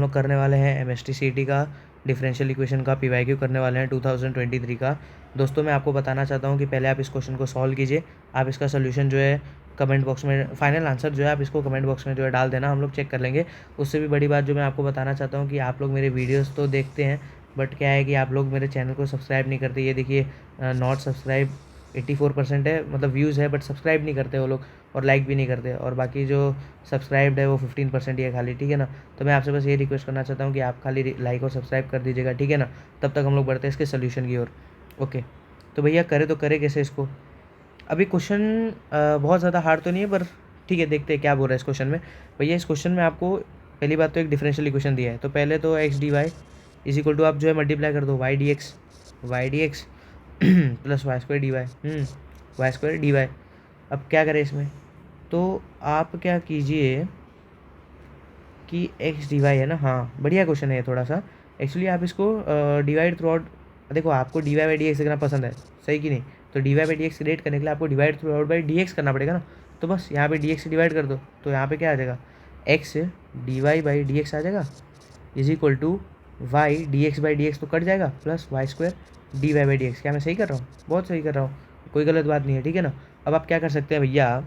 लोग करने वाले हैं एमएसटी सीईटी का डिफरेंशियल इक्वेशन का पीवाईक्यू करने वाले हैं 2023 का। दोस्तों मैं आपको बताना चाहता हूँ कि पहले आप इस क्वेश्चन को सॉल्व कीजिए। आप इसका सोल्यूशन जो है कमेंट बॉक्स में, फाइनल आंसर जो है आप इसको कमेंट बॉक्स में जो है डाल देना, हम लोग चेक कर लेंगे। उससे भी बड़ी बात जो मैं आपको बताना चाहता हूँ कि आप लोग मेरे वीडियोस तो देखते हैं, बट क्या है कि आप लोग मेरे चैनल को सब्सक्राइब नहीं करते। ये देखिए नॉट सब्सक्राइब 84% है, मतलब व्यूज़ है, बट सब्सक्राइब नहीं करते वो लोग और लाइक भी नहीं करते, और बाकी जो सब्सक्राइब्ड है वो 15% ही है खाली, ठीक है ना। तो मैं आपसे बस ये रिक्वेस्ट करना चाहता हूँ कि आप खाली लाइक और सब्सक्राइब कर दीजिएगा, ठीक है ना। तब तक हम लोग बढ़ते हैं इसके सोल्यूशन की ओर। ओके, तो भैया करे तो करे कैसे इसको। अभी क्वेश्चन बहुत ज़्यादा हार्ड तो नहीं है, पर ठीक है, देखते हैं क्या बोल रहा है इस क्वेश्चन में। भैया इस क्वेश्चन में आपको पहली बात तो एक डिफरेंशियल इक्वेशन दिया है, तो पहले तो X D Y is equal to आप जो है मल्टीप्लाई कर दो Y D X plus Y square D Y, Y square D Y. अब क्या करें इसमें, तो आप क्या कीजिए कि एक्स डी वाई है ना, हाँ बढ़िया क्वेश्चन है ये थोड़ा सा। एक्चुअली आप इसको डिवाइड थ्रू आउट, देखो आपको D Y by D X करना पसंद है, सही कि नहीं। तो D Y by D X create करने के लिए आपको divide throughout by D X करना पड़ेगा ना। तो बस यहाँ पे डी एक्स से डिवाइड कर दो, तो यहाँ पे क्या आ जाएगा, X D Y by D X आ जाएगा is equal to Y D X by D X तो कट जाएगा, plus Y square D Y by D X. क्या मैं सही कर रहा हूँ, बहुत सही कर रहा हूँ, कोई गलत बात नहीं है, ठीक है ना। अब आप क्या कर सकते हैं भैया,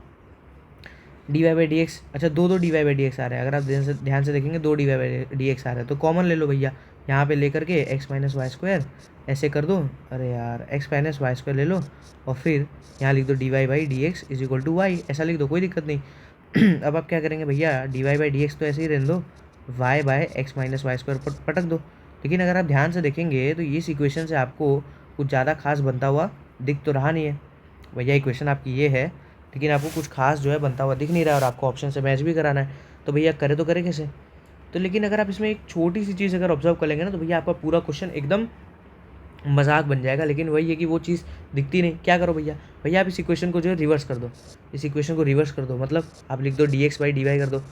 D Y by D X, अच्छा दो D Y by D X आ रहे हैं, अगर आप ध्यान से देखेंगे दो D Y by D X आ रहे हैं, तो कॉमन ले लो भैया यहाँ पे लेकर के एक्स माइनस वाई स्क्वायर ऐसे कर दो, अरे यार एक्स माइनस वाई स्क्वायर ले लो, और फिर यहाँ लिख दो D Y by D X is equal to Y, ऐसा लिख दो, कोई दिक्कत नहीं। अब आप क्या करेंगे भैया, D Y by D X तो ऐसे ही रहने दो, Y by X minus Y square पटक दो। लेकिन अगर आप ध्यान से देखेंगे तो इस इक्वेशन से आपको कुछ ज़्यादा खास बनता हुआ दिख तो रहा नहीं है भैया। इक्वेशन आपकी ये है, लेकिन आपको कुछ खास जो है बनता हुआ दिख नहीं रहा है, और आपको ऑप्शन से मैच भी कराना है, तो भैया करे तो करे कैसे। तो लेकिन अगर आप इसमें एक छोटी सी चीज़ अगर ऑब्जर्व कर लेंगे ना, तो भैया आपका पूरा क्वेश्चन एकदम मजाक बन जाएगा। लेकिन वही है कि वो चीज़ दिखती नहीं, क्या करो भैया, भैया आप इस इक्वेशन को जो है रिवर्स कर दो, इस इक्वेशन को रिवर्स कर दो, मतलब आप लिख दो D X by D Y कर दो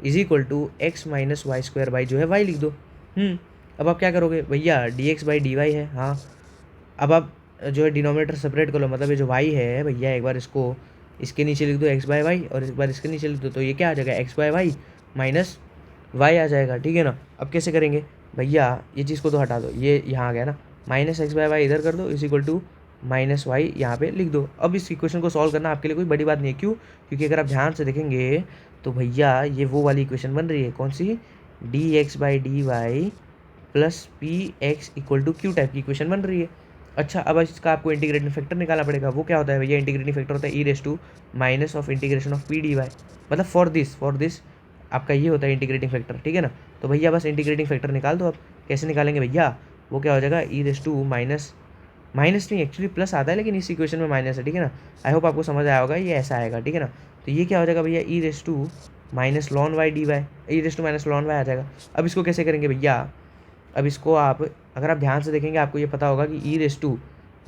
is equal to X minus Y square by जो है वाई लिख दो। अब आप क्या करोगे भैया, D X by D Y है, हाँ। अब आप जो है डिनोमिनेटर सेपरेट कर लो, मतलब ये जो वाई है भैया, एक बार इसको इसके नीचे लिख दो एक्स बाय वाई, और एक बार इसके नीचे लिख दो, तो ये क्या आ जाएगा, X by Y minus Y आ जाएगा, ठीक है ना। अब कैसे करेंगे भैया, ये चीज़ को तो हटा दो, ये यहाँ आ गया ना, माइनस एक्स बाय वाई इधर कर दो is equal to minus Y यहाँ पे लिख दो। अब इस इक्वेशन को सॉल्व करना आपके लिए कोई बड़ी बात नहीं है, क्यों, क्योंकि अगर आप ध्यान से देखेंगे तो भैया ये वो वाली इक्वेशन बन रही है, कौन सी, D X by D Y plus P X equal to Q type की इक्वेशन बन रही है। अच्छा, अब इसका आपको इंटीग्रेटिंग फैक्टर निकालना पड़ेगा, वो क्या होता है भैया, इंटीग्रेटिंग फैक्टर होता है E raise to minus of integration of P D Y, मतलब फॉर दिस आपका ये होता है इंटीग्रेटिंग फैक्टर, ठीक है ना। तो भैया बस इंटीग्रेटिंग फैक्टर निकाल दो। अब कैसे निकालेंगे भैया, वो क्या हो जाएगा, ई रेस टू माइनस, माइनस नहीं एक्चुअली प्लस आता है, लेकिन इस इक्वेशन में माइनस है, ठीक है ना। आई होप आपको समझ आया होगा, ये ऐसा आएगा, ठीक है ना। तो ये क्या हो जाएगा भैया, E raise to minus ln Y D Y, E raise to minus ln Y आ जाएगा। अब इसको कैसे करेंगे भैया, अब इसको आप अगर आप ध्यान से देखेंगे आपको ये पता होगा कि ई रेस टू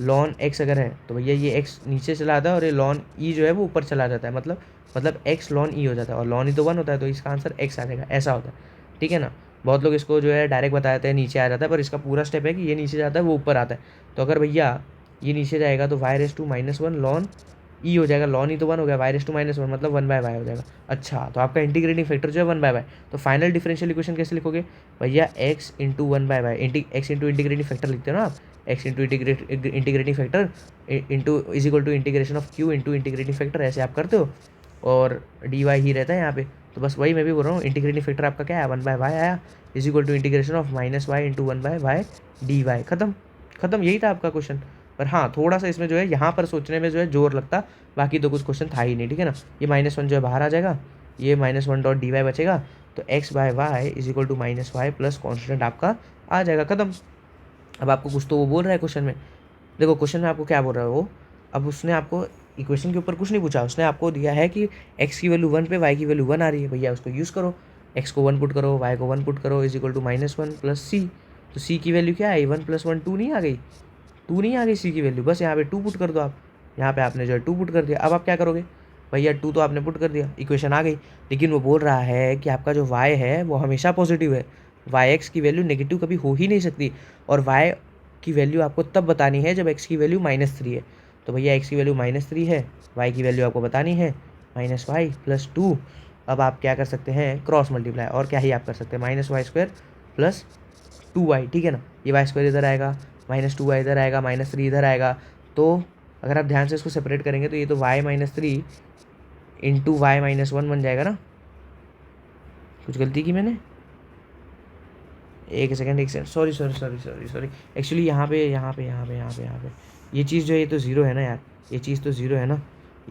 लॉन एक्स अगर है तो भैया ये एक्स नीचे चला आता है, और ये लॉन ई जो है वो ऊपर चला जाता है, मतलब एक्स लॉन ई हो जाता है, और लॉन ई तो 1 होता है, तो इसका आंसर एक्स आ जाएगा, ऐसा होता है, ठीक है ना। बहुत लोग इसको जो है डायरेक्ट बता देते हैं नीचे आ जाता है, पर इसका पूरा स्टेप है कि ये नीचे जाता है वो ऊपर आता है। तो अगर भैया ये नीचे जाएगा तो Y raise to minus one ln E हो जाएगा, लॉन ई तो 1 हो गया, Y raise to minus one मतलब 1/y हो जाएगा। अच्छा, तो आपका इंटीग्रेटिंग फैक्टर जो है 1/y, तो फाइनल डिफरेंशियल इक्वेशन कैसे लिखोगे भैया, x into 1/y, X into integrating factor लिखते हो ना आप, X into integrating factor into is equal to integration of Q into integrating factor, ऐसे आप करते हो, और डी वाई ही रहता है यहाँ पे। तो बस वही मैं भी बोल रहा हूँ, इंटीग्रेटिंग फैक्टर आपका क्या है, 1/y आया is equal to integration of minus Y into 1/y D Y, खत्म, यही था आपका क्वेश्चन। पर हाँ, थोड़ा सा इसमें जो है यहाँ पर सोचने में जो है जोर लगता, बाकी तो कुछ क्वेश्चन था ही नहीं, ठीक है ना। ये -1 जो है बाहर आ जाएगा, ये -1 डॉट डी वाई बचेगा, तो X by Y is equal to minus Y plus constant आपका आ जाएगा, खत्म। अब आपको कुछ तो वो बोल रहा है क्वेश्चन में, देखो क्वेश्चन में आपको क्या बोल रहा है वो, अब उसने आपको इक्वेशन के ऊपर कुछ नहीं पूछा, उसने आपको दिया है कि एक्स की वैल्यू 1 पे वाई की वैल्यू 1 आ रही है, भैया उसको यूज़ करो, एक्स को 1 पुट करो, वाई को 1 पुट करो इज इक्वल टू -1 प्लस सी। तो सी की वैल्यू क्या है, 1 + 1 2 नहीं आ गई, 2 नहीं आ गई सी की वैल्यू, बस यहाँ पे 2 पुट कर दो आप, यहाँ पे आपने जो है 2 पुट कर दिया। अब आप क्या करोगे भैया, 2 तो आपने पुट कर दिया, इक्वेशन आ गई। लेकिन वो बोल रहा है कि आपका जो y है वो हमेशा पॉजिटिव है, वाई एक्स की वैल्यू नेगेटिव कभी हो ही नहीं सकती, और y की वैल्यू आपको तब बतानी है जब x की वैल्यू -3 है। तो भैया x की वैल्यू -3 है, y की वैल्यू आपको बतानी है -y + 2, अब आप क्या कर सकते हैं, क्रॉस मल्टीप्लाई, और क्या ही आप कर सकते हैं, -y² प्लस 2y, ठीक है ना। ये y² इधर आएगा, -2y इधर आएगा, -3 इधर आएगा। तो अगर आप ध्यान से इसको सेपरेट करेंगे तो ये तो y-3 इंटू y-1 बन जाएगा ना। कुछ गलती की मैंने, एक सेकंड, सॉरी। एक्चुअली यहाँ पे ये चीज़ जो है, ये तो ज़ीरो है ना यार, ये चीज़ तो ज़ीरो है ना,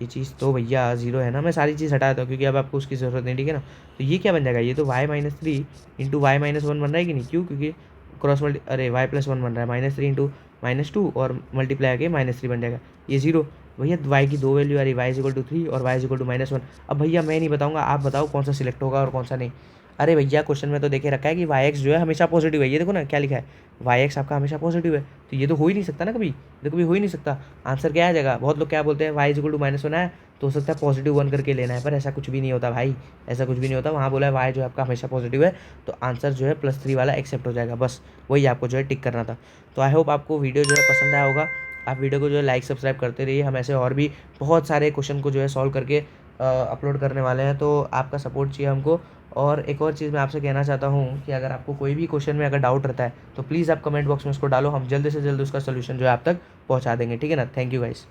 ये चीज़ तो भैया ज़ीरो है ना। मैं सारी चीज़ हटा देता हूँ क्योंकि अब आपको उसकी ज़रूरत नहीं, ठीक है ना। तो ये क्या बन जाएगा, ये तो y-3 इंटू y-1 बन रहा है कि नहीं, क्यों, क्योंकि क्रॉस मल्टी, अरे y+1 बन रहा है, -3 इंटू -2 और मल्टीप्लाई आके -3 बन जाएगा। ये ज़ीरो, भैया y की दो वैल्यू आ रही, y=3 और y=-1। अब भैया मैं नहीं बताऊँगा, आप बताओ कौन सा सिलेक्ट होगा और कौन सा नहीं। अरे भैया क्वेश्चन में तो देखे रखा है कि y(x) जो है हमेशा पॉजिटिव है, ये देखो ना क्या लिखा है, y(x) आपका हमेशा पॉजिटिव है। तो ये तो हो ही नहीं सकता ना, कभी ये तो कभी हो ही नहीं सकता। आंसर क्या आ जाएगा, बहुत लोग क्या बोलते हैं y=-1 है तो हो सकता है +1 करके लेना है, पर ऐसा कुछ भी नहीं होता भाई, ऐसा कुछ भी नहीं होता। वहाँ बोला है y जो है आपका हमेशा पॉजिटिव है, तो आंसर जो है +3 वाला एक्सेप्ट हो जाएगा, बस वही आपको जो है टिक करना था। तो आई होप आपको वीडियो जो है पसंद आया होगा। आप वीडियो को जो है लाइक सब्सक्राइब करते रहिए, हम ऐसे और भी बहुत सारे क्वेश्चन को जो है सॉल्व करके अपलोड करने वाले हैं, तो आपका सपोर्ट चाहिए हमको। और एक और चीज़ मैं आपसे कहना चाहता हूँ कि अगर आपको कोई भी क्वेश्चन में अगर डाउट रहता है तो प्लीज़ आप कमेंट बॉक्स में उसको डालो, हम जल्द से जल्द उसका सोल्यूशन जो है आप तक पहुँचा देंगे, ठीक है ना। Thank you guys.